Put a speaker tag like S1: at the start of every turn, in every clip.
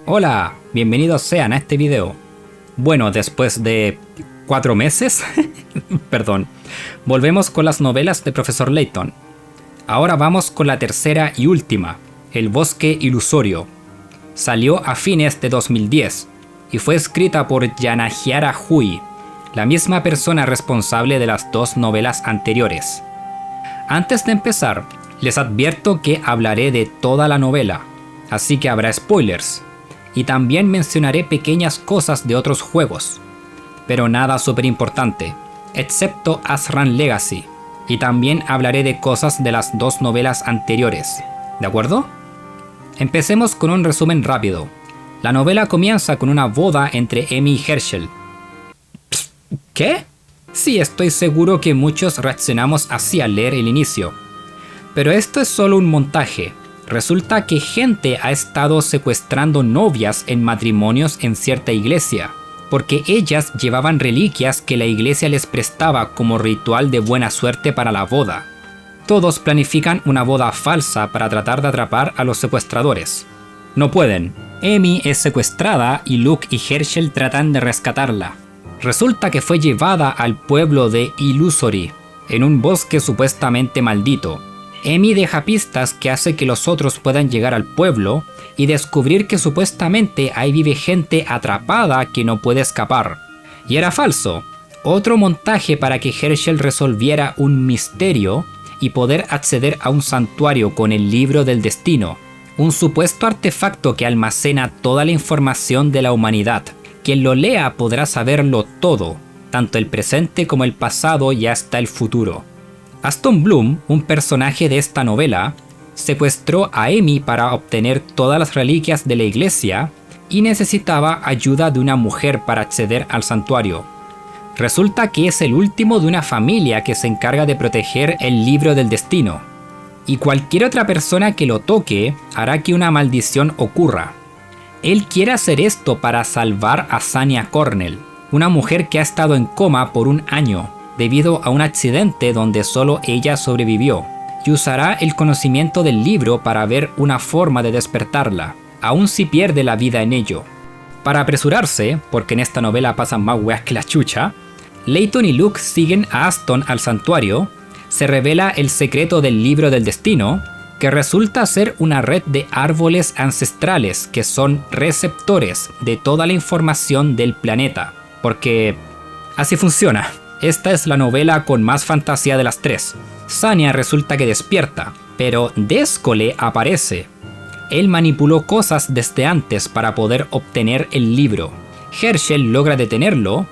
S1: Hola, bienvenidos sean a este video. Bueno, después de 4 meses, perdón, volvemos con las novelas de Profesor Layton. Ahora vamos con la tercera y última, El bosque ilusorio. Salió a fines de 2010 y fue escrita por Yanagiara Hui, la misma persona responsable de las dos novelas anteriores. Antes de empezar, les advierto que hablaré de toda la novela, así que habrá spoilers. Y también mencionaré pequeñas cosas de otros juegos, pero nada súper importante, excepto Azran Legacy, y también hablaré de cosas de las dos novelas anteriores, ¿de acuerdo? Empecemos con un resumen rápido. La novela comienza con una boda entre Emi y Herschel. ¿Qué? Sí, estoy seguro que muchos reaccionamos así al leer el inicio, pero esto es solo un montaje. Resulta que gente ha estado secuestrando novias en matrimonios en cierta iglesia, porque ellas llevaban reliquias que la iglesia les prestaba como ritual de buena suerte para la boda. Todos planifican una boda falsa para tratar de atrapar a los secuestradores. No pueden. Emi es secuestrada y Luke y Herschel tratan de rescatarla. Resulta que fue llevada al pueblo de Illusory, en un bosque supuestamente maldito. Emi deja pistas que hace que los otros puedan llegar al pueblo y descubrir que supuestamente ahí vive gente atrapada que no puede escapar. Y era falso. Otro montaje para que Herschel resolviera un misterio y poder acceder a un santuario con el libro del destino, un supuesto artefacto que almacena toda la información de la humanidad. Quien lo lea podrá saberlo todo, tanto el presente como el pasado y hasta el futuro. Aston Bloom, un personaje de esta novela, secuestró a Emi para obtener todas las reliquias de la iglesia y necesitaba ayuda de una mujer para acceder al santuario. Resulta que es el último de una familia que se encarga de proteger el libro del destino, y cualquier otra persona que lo toque hará que una maldición ocurra. Él quiere hacer esto para salvar a Sanya Cornell, una mujer que ha estado en coma por 1 año, debido a un accidente donde solo ella sobrevivió, y usará el conocimiento del libro para ver una forma de despertarla, aun si pierde la vida en ello. Para apresurarse, porque en esta novela pasan más weas que la chucha, Layton y Luke siguen a Aston al santuario. Se revela el secreto del libro del destino, que resulta ser una red de árboles ancestrales que son receptores de toda la información del planeta, porque así funciona. Esta es la novela con más fantasía de las tres. Sanya resulta que despierta, pero Déscole aparece. Él manipuló cosas desde antes para poder obtener el libro. Herschel logra detenerlo,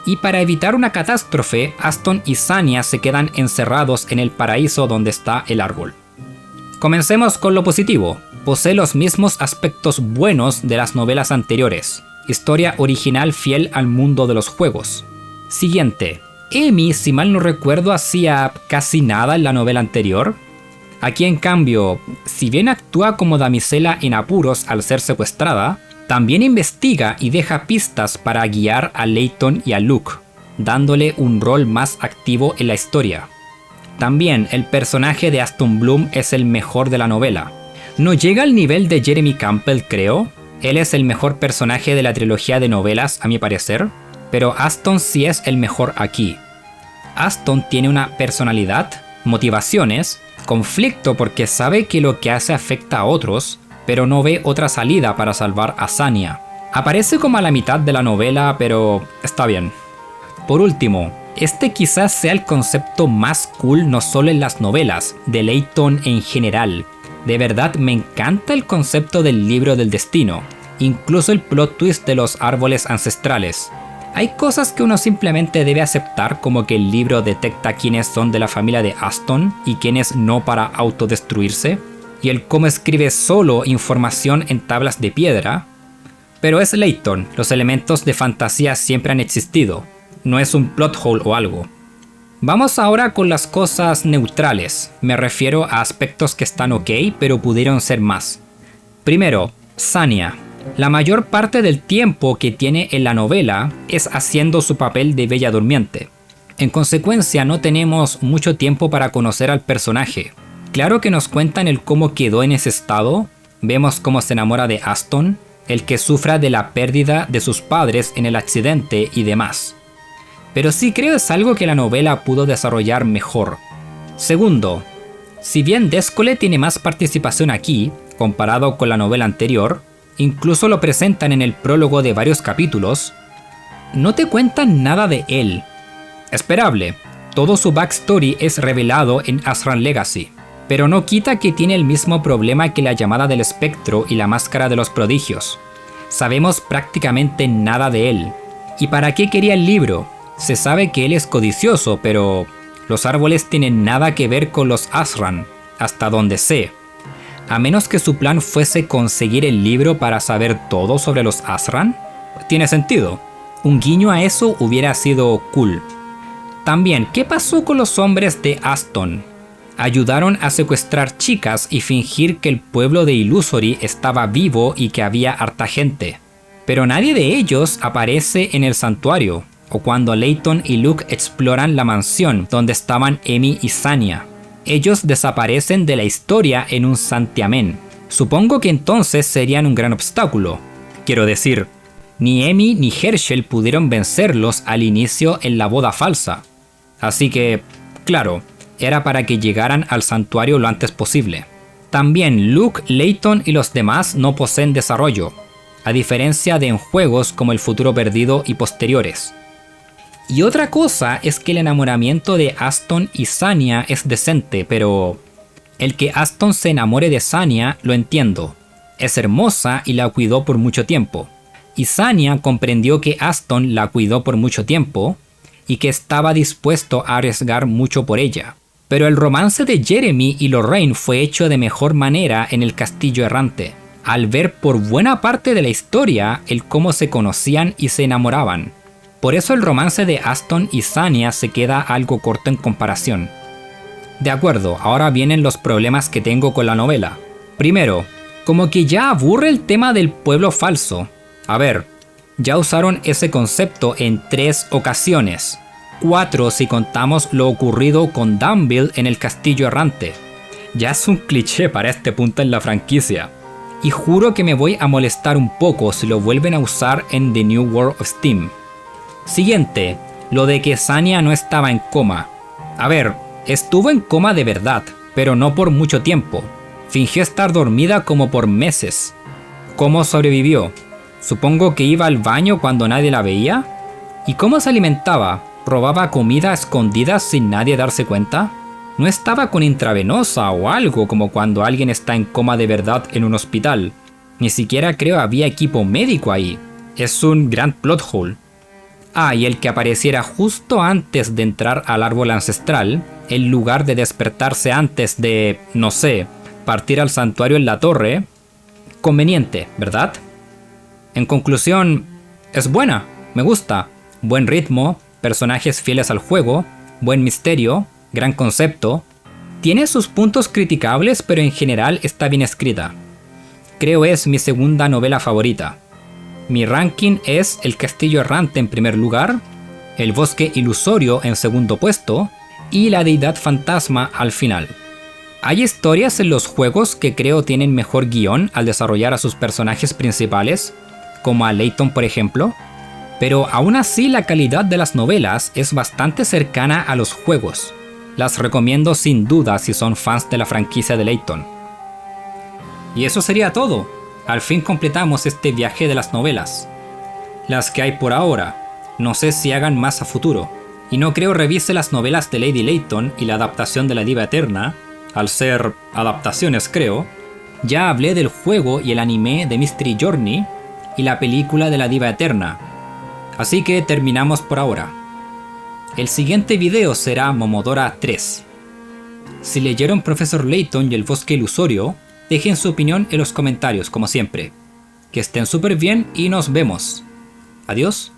S1: y para evitar una catástrofe, Aston y Sanya se quedan encerrados en el paraíso donde está el árbol. Comencemos con lo positivo. Posee los mismos aspectos buenos de las novelas anteriores. Historia original fiel al mundo de los juegos. Siguiente. Emi, si mal no recuerdo, hacía casi nada en la novela anterior. Aquí en cambio, si bien actúa como damisela en apuros al ser secuestrada, también investiga y deja pistas para guiar a Layton y a Luke, dándole un rol más activo en la historia. También el personaje de Aston Bloom es el mejor de la novela. No llega al nivel de Jeremy Campbell, creo. Él es el mejor personaje de la trilogía de novelas, a mi parecer. Pero Aston sí es el mejor aquí. Aston tiene una personalidad, motivaciones, conflicto porque sabe que lo que hace afecta a otros, pero no ve otra salida para salvar a Sanya. Aparece como a la mitad de la novela, pero está bien. Por último, este quizás sea el concepto más cool no solo en las novelas, de Layton en general. De verdad me encanta el concepto del libro del destino, incluso el plot twist de los árboles ancestrales. Hay cosas que uno simplemente debe aceptar, como que el libro detecta quiénes son de la familia de Aston y quiénes no para autodestruirse, y el cómo escribe solo información en tablas de piedra. Pero es Layton, los elementos de fantasía siempre han existido, no es un plot hole o algo. Vamos ahora con las cosas neutrales, me refiero a aspectos que están ok pero pudieron ser más. Primero, Sanya. La mayor parte del tiempo que tiene en la novela es haciendo su papel de Bella Durmiente. En consecuencia, no tenemos mucho tiempo para conocer al personaje. Claro que nos cuentan el cómo quedó en ese estado, vemos cómo se enamora de Aston, el que sufra de la pérdida de sus padres en el accidente y demás. Pero sí creo es algo que la novela pudo desarrollar mejor. Segundo, si bien Déscole tiene más participación aquí, comparado con la novela anterior, incluso lo presentan en el prólogo de varios capítulos, no te cuentan nada de él. Esperable, todo su backstory es revelado en Azran Legacy, pero no quita que tiene el mismo problema que la llamada del espectro y la máscara de los prodigios. Sabemos prácticamente nada de él. ¿Y para qué quería el libro? Se sabe que él es codicioso, pero los árboles tienen nada que ver con los Azran, hasta donde sé. A menos que su plan fuese conseguir el libro para saber todo sobre los Azran. Tiene sentido. Un guiño a eso hubiera sido cool. También, ¿qué pasó con los hombres de Aston? Ayudaron a secuestrar chicas y fingir que el pueblo de Illusory estaba vivo y que había harta gente. Pero nadie de ellos aparece en el santuario, o cuando Layton y Luke exploran la mansión donde estaban Emi y Sanya. Ellos desaparecen de la historia en un santiamén. Supongo que entonces serían un gran obstáculo. Quiero decir, ni Emi ni Herschel pudieron vencerlos al inicio en la boda falsa. Así que, claro, era para que llegaran al santuario lo antes posible. También Luke, Layton y los demás no poseen desarrollo, a diferencia de en juegos como El Futuro Perdido y posteriores. Y otra cosa es que el enamoramiento de Aston y Sanya es decente, pero el que Aston se enamore de Sanya lo entiendo. Es hermosa y la cuidó por mucho tiempo. Y Sanya comprendió que Aston la cuidó por mucho tiempo y que estaba dispuesto a arriesgar mucho por ella. Pero el romance de Jeremy y Lorraine fue hecho de mejor manera en El Castillo Errante, al ver por buena parte de la historia el cómo se conocían y se enamoraban. Por eso el romance de Aston y Sanya se queda algo corto en comparación. De acuerdo, ahora vienen los problemas que tengo con la novela. Primero, como que ya aburre el tema del pueblo falso. A ver, ya usaron ese concepto en 3 ocasiones. 4 si contamos lo ocurrido con Dunville en El Castillo Errante. Ya es un cliché para este punto en la franquicia. Y juro que me voy a molestar un poco si lo vuelven a usar en The New World of Steam. Siguiente, lo de que Sanya no estaba en coma. A ver, estuvo en coma de verdad, pero no por mucho tiempo. Fingió estar dormida como por meses. ¿Cómo sobrevivió? Supongo que iba al baño cuando nadie la veía. ¿Y cómo se alimentaba? ¿Robaba comida a escondidas sin nadie darse cuenta? No estaba con intravenosa o algo como cuando alguien está en coma de verdad en un hospital. Ni siquiera creo había equipo médico ahí. Es un gran plot hole. Ah, y el que apareciera justo antes de entrar al árbol ancestral, en lugar de despertarse antes de, no sé, partir al santuario en la torre. Conveniente, ¿verdad? En conclusión, es buena, me gusta. Buen ritmo, personajes fieles al juego, buen misterio, gran concepto. Tiene sus puntos criticables, pero en general está bien escrita. Creo es mi segunda novela favorita. Mi ranking es El Castillo Errante en primer lugar, El Bosque Ilusorio en segundo puesto y La Deidad Fantasma al final. Hay historias en los juegos que creo tienen mejor guión al desarrollar a sus personajes principales, como a Layton por ejemplo, pero aún así la calidad de las novelas es bastante cercana a los juegos. Las recomiendo sin duda si son fans de la franquicia de Layton. Y eso sería todo. Al fin completamos este viaje de las novelas. Las que hay por ahora. No sé si hagan más a futuro. Y no creo revise las novelas de Lady Layton y la adaptación de La Diva Eterna. Al ser adaptaciones creo. Ya hablé del juego y el anime de Mystery Journey y la película de La Diva Eterna. Así que terminamos por ahora. El siguiente video será Momodora 3. Si leyeron Profesor Layton y el Bosque Ilusorio, dejen su opinión en los comentarios como siempre. Que estén súper bien y nos vemos. Adiós.